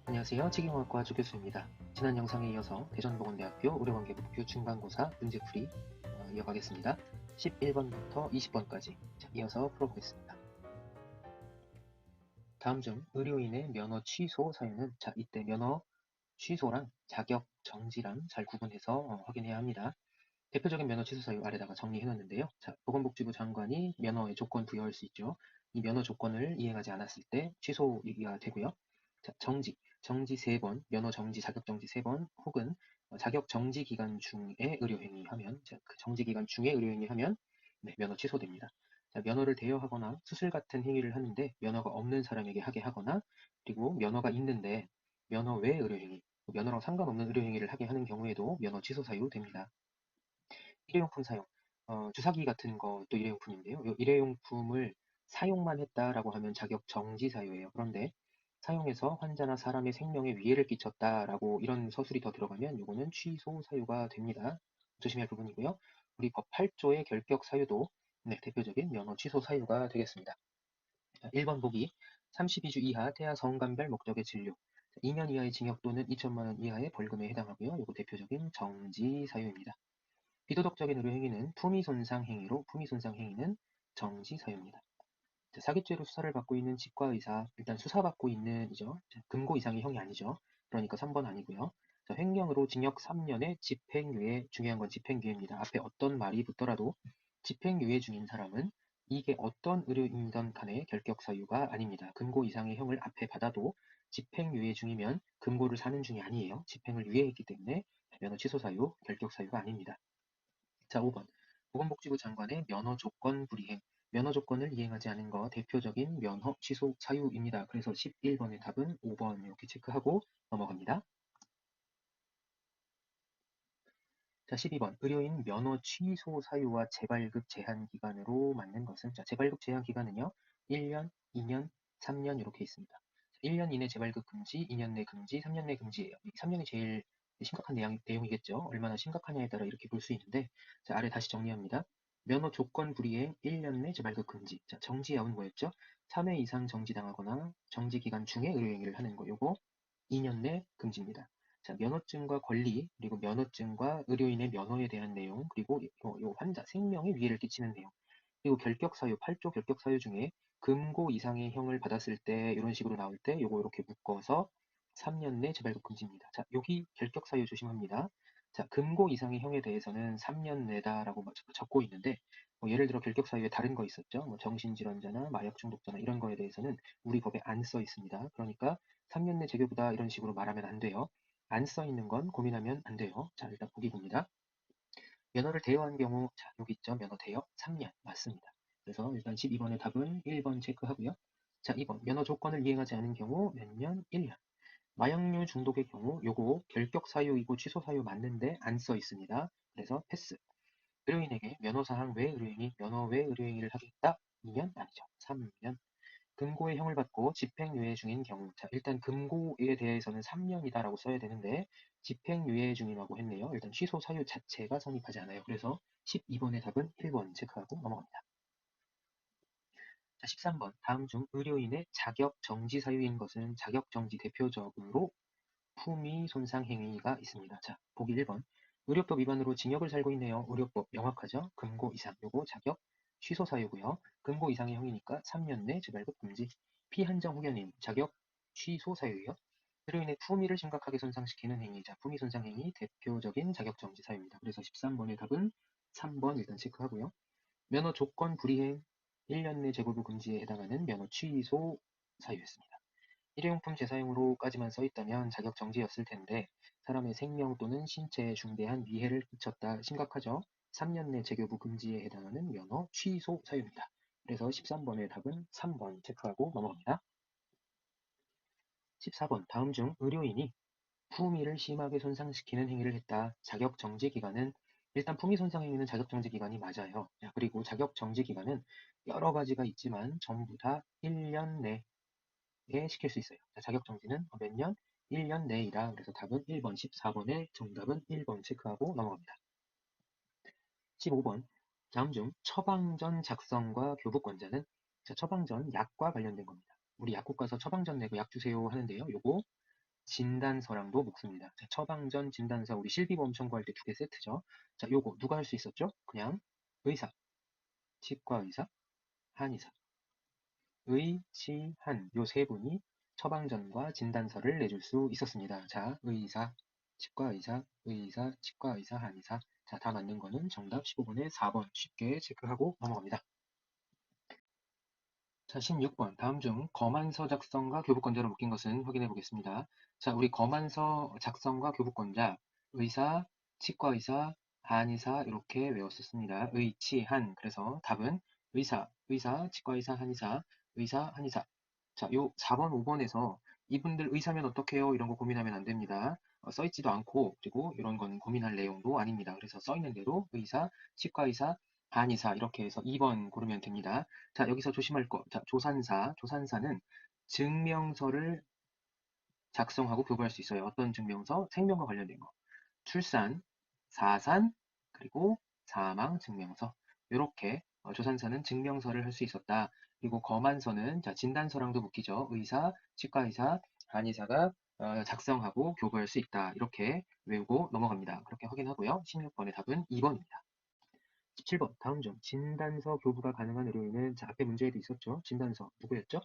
안녕하세요. 치기공학과 조교수입니다. 지난 영상에 이어서 대전보건대학교 의료관계법규 중간고사 문제풀이 이어가겠습니다. 11번부터 20번까지 이어서 풀어보겠습니다. 다음 중 의료인의 면허 취소 사유는 이때 면허 취소랑 자격 정지랑 잘 구분해서 확인해야 합니다. 대표적인 면허 취소 사유 아래다가 정리해놨는데요. 보건복지부 장관이 면허의 조건 부여할 수 있죠. 이 면허 조건을 이행하지 않았을 때 취소가 되고요. 정지 3번, 면허 정지, 자격 정지 3번, 혹은 자격 정지 기간 중에 의료행위 하면, 그 정지 기간 중에 의료행위 하면, 네, 면허 취소됩니다. 면허를 대여하거나 수술 같은 행위를 하는데 면허가 없는 사람에게 하게 하거나, 그리고 면허가 있는데 면허 외 의료행위, 면허랑 상관없는 의료행위를 하게 하는 경우에도 면허 취소 사유 됩니다. 일회용품 사용. 주사기 같은 것도 일회용품인데요. 이 일회용품을 사용만 했다라고 하면 자격 정지 사유예요. 그런데 사용해서 환자나 사람의 생명에 위해를 끼쳤다라고 이런 서술이 더 들어가면 이거는 취소 사유가 됩니다. 조심해야 할 부분이고요. 우리 법 8조의 결격 사유도 대표적인 면허 취소 사유가 되겠습니다. 1번 보기 32주 이하 태아 성감별 목적의 진료 2년 이하의 징역 또는 2천만 원 이하의 벌금에 해당하고요. 이거 대표적인 정지 사유입니다. 비도덕적인 의료 행위는 품위 손상 행위로 품위 손상 행위는 정지 사유입니다. 사기죄로 수사를 받고 있는 치과의사, 일단 수사받고 있는 이죠. 금고 이상의 형이 아니죠. 그러니까 3번 아니고요. 횡령으로 징역 3년에 집행유예, 중요한 건 집행유예입니다. 앞에 어떤 말이 붙더라도 집행유예 중인 사람은 이게 어떤 의료인이든 간에 결격 사유가 아닙니다. 금고 이상의 형을 앞에 받아도 집행유예 중이면 금고를 사는 중이 아니에요. 집행을 유예했기 때문에 면허 취소 사유, 결격 사유가 아닙니다. 5번. 보건복지부 장관의 면허 조건 불이행. 면허 조건을 이행하지 않은 거 대표적인 면허 취소 사유입니다. 그래서 11번의 답은 5번 이렇게 체크하고 넘어갑니다. 12번. 의료인 면허 취소 사유와 재발급 제한 기간으로 맞는 것은 재발급 제한 기간은요. 1년, 2년, 3년 이렇게 있습니다. 1년 이내 재발급 금지, 2년 내 금지, 3년 내 금지예요. 3년이 제일 심각한 내용이겠죠. 얼마나 심각하냐에 따라 이렇게 볼 수 있는데 아래 다시 정리합니다. 면허 조건 불이행 1년 내 재발급 금지. 정지야은 뭐였죠? 3회 이상 정지당하거나 정지 기간 중에 의료행위를 하는 거 요거 2년 내 금지입니다. 면허증과 권리, 그리고 면허증과 의료인의 면허에 대한 내용, 그리고 요 환자 생명에 위해를 끼치는 내용, 그리고 결격사유, 8조 결격사유 중에 금고 이상의 형을 받았을 때 이런 식으로 나올 때 요거 이렇게 묶어서 3년 내 재발급 금지입니다. 여기 결격사유 조심합니다. 금고 이상의 형에 대해서는 3년 내다라고 적고 있는데 예를 들어 결격사유에 다른 거 있었죠. 정신질환자나 마약 중독자나 이런 거에 대해서는 우리 법에 안 써 있습니다. 그러니까 3년 내 재교부다 이런 식으로 말하면 안 돼요. 안 써 있는 건 고민하면 안 돼요. 일단 보기 봅니다. 면허를 대여한 경우, 여기 있죠. 면허 대여 3년 맞습니다. 그래서 일단 12번의 답은 1번 체크하고요. 2번 면허 조건을 이행하지 않은 경우 몇 년? 1년. 마약류 중독의 경우 요거 결격 사유이고 취소 사유 맞는데 안 써 있습니다. 그래서 패스. 의료인에게 면허사항 외 의료인이 면허 외 의료행위를 하겠다? 2년? 아니죠. 3년. 금고의 형을 받고 집행유예 중인 경우 일단 금고에 대해서는 3년이다라고 써야 되는데 집행유예 중이라고 했네요. 일단 취소 사유 자체가 성립하지 않아요. 그래서 12번의 답은 1번 체크하고 넘어갑니다. 13번 다음 중 의료인의 자격 정지 사유인 것은 자격 정지 대표적으로 품위 손상 행위가 있습니다. 보기 1번 의료법 위반으로 징역을 살고 있네요. 의료법 명확하죠? 금고 이상 요거 자격 취소 사유고요. 금고 이상의 형이니까 3년 내 재발급 금지. 피한정 후견인 자격 취소 사유예요. 의료인의 품위를 심각하게 손상시키는 행위자 품위 손상 행위 대표적인 자격 정지 사유입니다. 그래서 13번의 답은 3번 일단 체크하고요. 면허 조건 불이행 1년 내 재고부 금지에 해당하는 면허 취소 사유였습니다. 일회용품 재사용으로까지만 써있다면 자격 정지였을 텐데 사람의 생명 또는 신체에 중대한 위해를 끼쳤다. 심각하죠? 3년 내 재교부 금지에 해당하는 면허 취소 사유입니다. 그래서 13번의 답은 3번 체크하고 넘어갑니다. 14번 다음 중 의료인이 품위를 심하게 손상시키는 행위를 했다. 자격 정지 기간은 일단 품위 손상 행위는 자격 정지 기간이 맞아요. 그리고 자격 정지 기간은 여러 가지가 있지만 전부 다 1년 내에 시킬 수 있어요. 자격 정지는 몇 년? 1년 내이다. 그래서 답은 1번, 14번의 정답은 1번 체크하고 넘어갑니다. 15번 다음 중 처방전 작성과 교부권자는 처방전 약과 관련된 겁니다. 우리 약국 가서 처방전 내고 약 주세요 하는데요. 요거 진단서랑도 묶습니다. 자, 처방전, 진단서, 우리 실비보험 청구할 때 2개 세트죠. 자, 요거 누가 할 수 있었죠? 그냥 의사, 치과 의사, 한의사, 의, 치, 한, 요 세 분이 처방전과 진단서를 내줄 수 있었습니다. 자, 의사, 치과 의사, 의사, 치과 의사, 한의사. 자, 다 맞는 거는 정답 15번에 4번 쉽게 체크하고 넘어갑니다. 자, 16번. 다음 중 검안서 작성과 교부권자로 묶인 것은 확인해 보겠습니다. 자, 우리 검안서 작성과 교부권자, 의사, 치과의사, 한의사 이렇게 외웠었습니다. 의, 치, 한. 그래서 답은 의사, 치과의사, 한의사, 의사, 한의사. 자, 요 4번, 5번에서 이분들 의사면 어떡해요? 이런 거 고민하면 안 됩니다. 써있지도 않고, 그리고 이런 건 고민할 내용도 아닙니다. 그래서 써있는 대로 의사, 치과의사, 한의사 이렇게 해서 2번 고르면 됩니다. 자, 여기서 조심할 거. 자, 조산사는 증명서를 작성하고 교부할 수 있어요. 어떤 증명서? 생명과 관련된 거. 출산, 사산, 그리고 사망 증명서. 이렇게 조산사는 증명서를 할 수 있었다. 그리고 검안서는 자, 진단서랑도 묶이죠. 의사, 치과의사, 한의사가 작성하고 교부할 수 있다. 이렇게 외우고 넘어갑니다. 그렇게 확인하고요. 16번의 답은 2번입니다. 17번 다음 중 진단서 교부가 가능한 의료인은 자, 앞에 문제에도 있었죠. 진단서 누구였죠?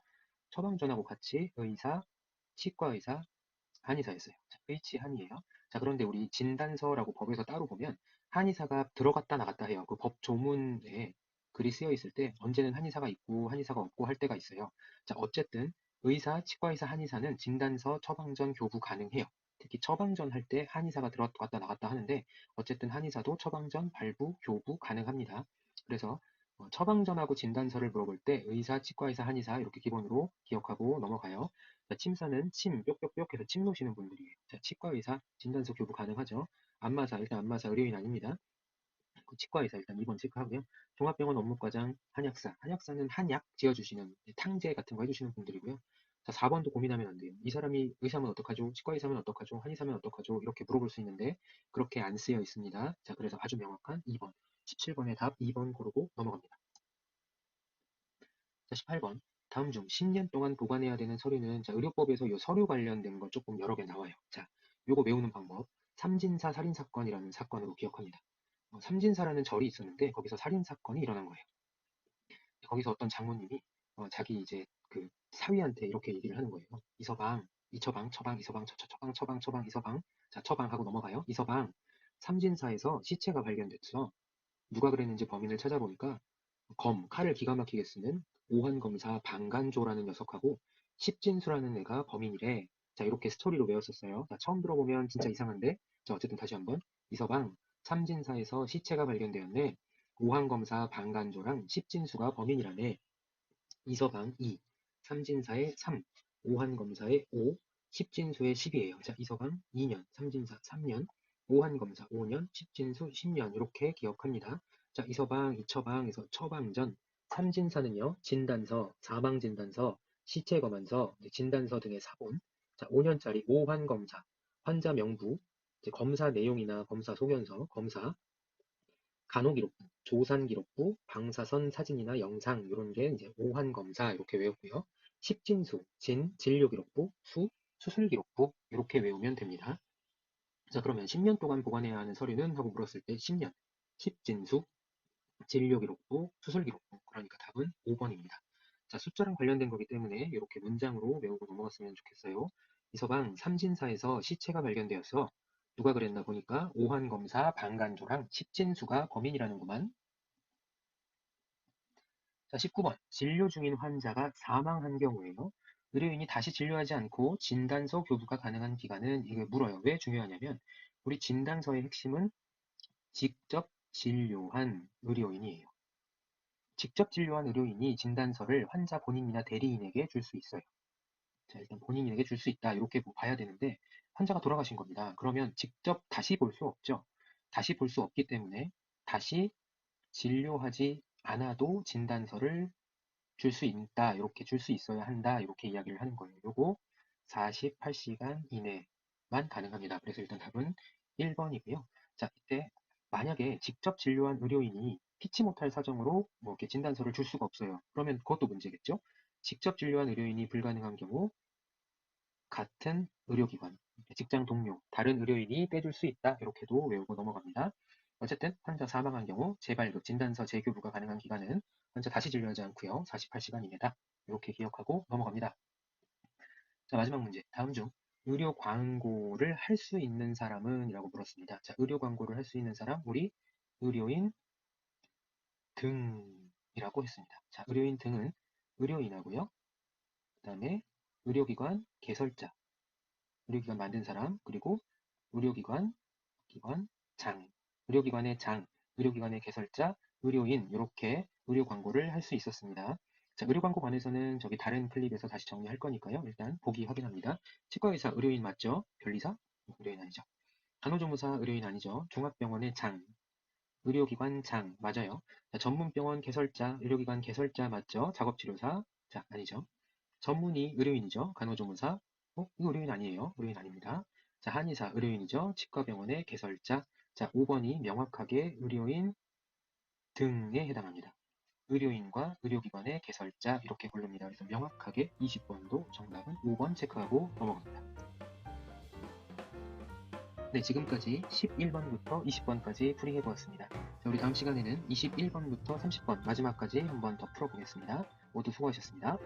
처방전하고 같이 의사, 치과의사, 한의사였어요. 자, H 한이에요. 자, 그런데 우리 진단서라고 법에서 따로 보면 한의사가 들어갔다 나갔다 해요. 그 법 조문에 글이 쓰여 있을 때 언제는 한의사가 있고 한의사가 없고 할 때가 있어요. 자, 어쨌든 의사, 치과의사, 한의사는 진단서, 처방전 교부 가능해요. 특히 처방전 할 때 한의사가 들어갔다 나갔다 하는데 어쨌든 한의사도 처방전, 발부, 교부 가능합니다. 그래서 처방전하고 진단서를 물어볼 때 의사, 치과의사, 한의사 이렇게 기본으로 기억하고 넘어가요. 자, 침사는 침, 뾱뾱뾱 해서 침 놓으시는 분들이에요. 자, 치과 의사, 진단서 교부 가능하죠. 안마사, 일단 안마사 의료인 아닙니다. 그 치과 의사 일단 2번 체크하고요. 종합병원 업무과장, 한약사. 한약사는 한약 지어주시는, 탕제 같은 거 해주시는 분들이고요. 자, 4번도 고민하면 안 돼요. 이 사람이 의사면 어떡하죠? 치과 의사면 어떡하죠? 한의사면 어떡하죠? 이렇게 물어볼 수 있는데, 그렇게 안 쓰여 있습니다. 자, 그래서 아주 명확한 2번. 17번의 답 2번 고르고 넘어갑니다. 자, 18번. 다음 중 10년 동안 보관해야 되는 서류는 자, 의료법에서 이 서류 관련된 거 조금 여러 개 나와요. 자, 요거 외우는 방법. 삼진사 살인사건이라는 사건으로 기억합니다. 삼진사라는 절이 있었는데 거기서 살인사건이 일어난 거예요. 거기서 어떤 장모님이 자기 이제 그 사위한테 이렇게 얘기를 하는 거예요. 이서방, 이처방, 처방, 이서방, 처방, 처방, 처방, 이서방. 자, 처방하고 넘어가요. 이서방, 삼진사에서 시체가 발견됐어. 누가 그랬는지 범인을 찾아보니까 칼을 기가 막히게 쓰는 오한검사 방간조라는 녀석하고 십진수라는 애가 범인이래. 자, 이렇게 스토리로 외웠었어요. 자, 처음 들어보면 진짜 이상한데, 자, 어쨌든 다시 한번. 이서방, 삼진사에서 시체가 발견되었네. 오한검사 방간조랑 십진수가 범인이라네. 이서방 2, 삼진사의 3, 오한검사의 5, 십진수의 10이에요. 자, 이서방 2년, 삼진사 3년, 오한검사 5년, 십진수 10년 이렇게 기억합니다. 자, 이서방, 이처방에서 처방전, 삼진사는요, 진단서, 사망진단서, 시체검안서, 진단서 등의 사본, 자, 5년짜리 오한검사, 환자 명부, 검사 내용이나 검사 소견서, 검사, 간호기록부, 조산기록부, 방사선 사진이나 영상 이런 게 이제 오한검사 이렇게 외우고요. 십진수, 진료기록부, 수술기록부 이렇게 외우면 됩니다. 자, 그러면 10년 동안 보관해야 하는 서류는 하고 물었을 때 10년, 십진수, 진료기록부, 수술기록부 그러니까 답은 5번입니다. 자, 숫자랑 관련된 거기 때문에 이렇게 문장으로 외우고 넘어갔으면 좋겠어요. 이서방 삼진사에서 시체가 발견되어서 누가 그랬나 보니까 오한검사 방간조랑 십진수가 범인이라는구만. 자, 19번. 진료 중인 환자가 사망한 경우에요. 의료인이 다시 진료하지 않고 진단서 교부가 가능한 기간은 이게 물어요. 왜 중요하냐면 우리 진단서의 핵심은 직접 진료한 의료인이에요. 직접 진료한 의료인이 진단서를 환자 본인이나 대리인에게 줄 수 있어요. 자, 일단 본인에게 줄 수 있다. 이렇게 뭐 봐야 되는데 환자가 돌아가신 겁니다. 그러면 직접 다시 볼 수 없죠. 다시 볼 수 없기 때문에 다시 진료하지 않아도 진단서를 줄 수 있다, 이렇게 줄 수 있어야 한다, 이렇게 이야기를 하는 거예요. 요거 48시간 이내만 가능합니다. 그래서 일단 답은 1번이고요. 자, 이때 만약에 직접 진료한 의료인이 피치 못할 사정으로 뭐 이렇게 진단서를 줄 수가 없어요. 그러면 그것도 문제겠죠? 직접 진료한 의료인이 불가능한 경우 같은 의료기관, 직장 동료, 다른 의료인이 떼줄 수 있다. 이렇게도 외우고 넘어갑니다. 어쨌든 환자 사망한 경우 재발급, 진단서 재교부가 가능한 기간은 환자 다시 진료하지 않고요. 48시간 이내다. 이렇게 기억하고 넘어갑니다. 자, 마지막 문제. 다음 중 의료 광고를 할 수 있는 사람은? 이라고 물었습니다. 자, 의료 광고를 할 수 있는 사람, 우리 의료인 등이라고 했습니다. 자, 의료인 등은 의료인하고요. 그 다음에 의료기관 개설자, 의료기관 만든 사람, 그리고 의료기관 장, 의료기관의 장, 의료기관의 개설자, 의료인 이렇게 의료 광고를 할 수 있었습니다. 자, 의료 광고 관해서는 저기 다른 클립에서 다시 정리할 거니까요. 일단 보기 확인합니다. 치과의사 의료인 맞죠? 변리사 의료인 아니죠. 간호조무사 의료인 아니죠. 종합병원의 장, 의료기관 장 맞아요. 자, 전문병원 개설자, 의료기관 개설자 맞죠? 작업치료사 자 아니죠. 전문의 의료인이죠. 간호조무사 이거 의료인 아니에요. 의료인 아닙니다. 자, 한의사 의료인이죠. 치과병원의 개설자. 자, 5번이 명확하게 의료인 등에 해당합니다. 의료인과 의료기관의 개설자 이렇게 부릅니다. 그래서 명확하게 20번도 정답은 5번 체크하고 넘어갑니다. 네, 지금까지 11번부터 20번까지 풀이해보았습니다. 자, 우리 다음 시간에는 21번부터 30번 마지막까지 한 번 더 풀어보겠습니다. 모두 수고하셨습니다.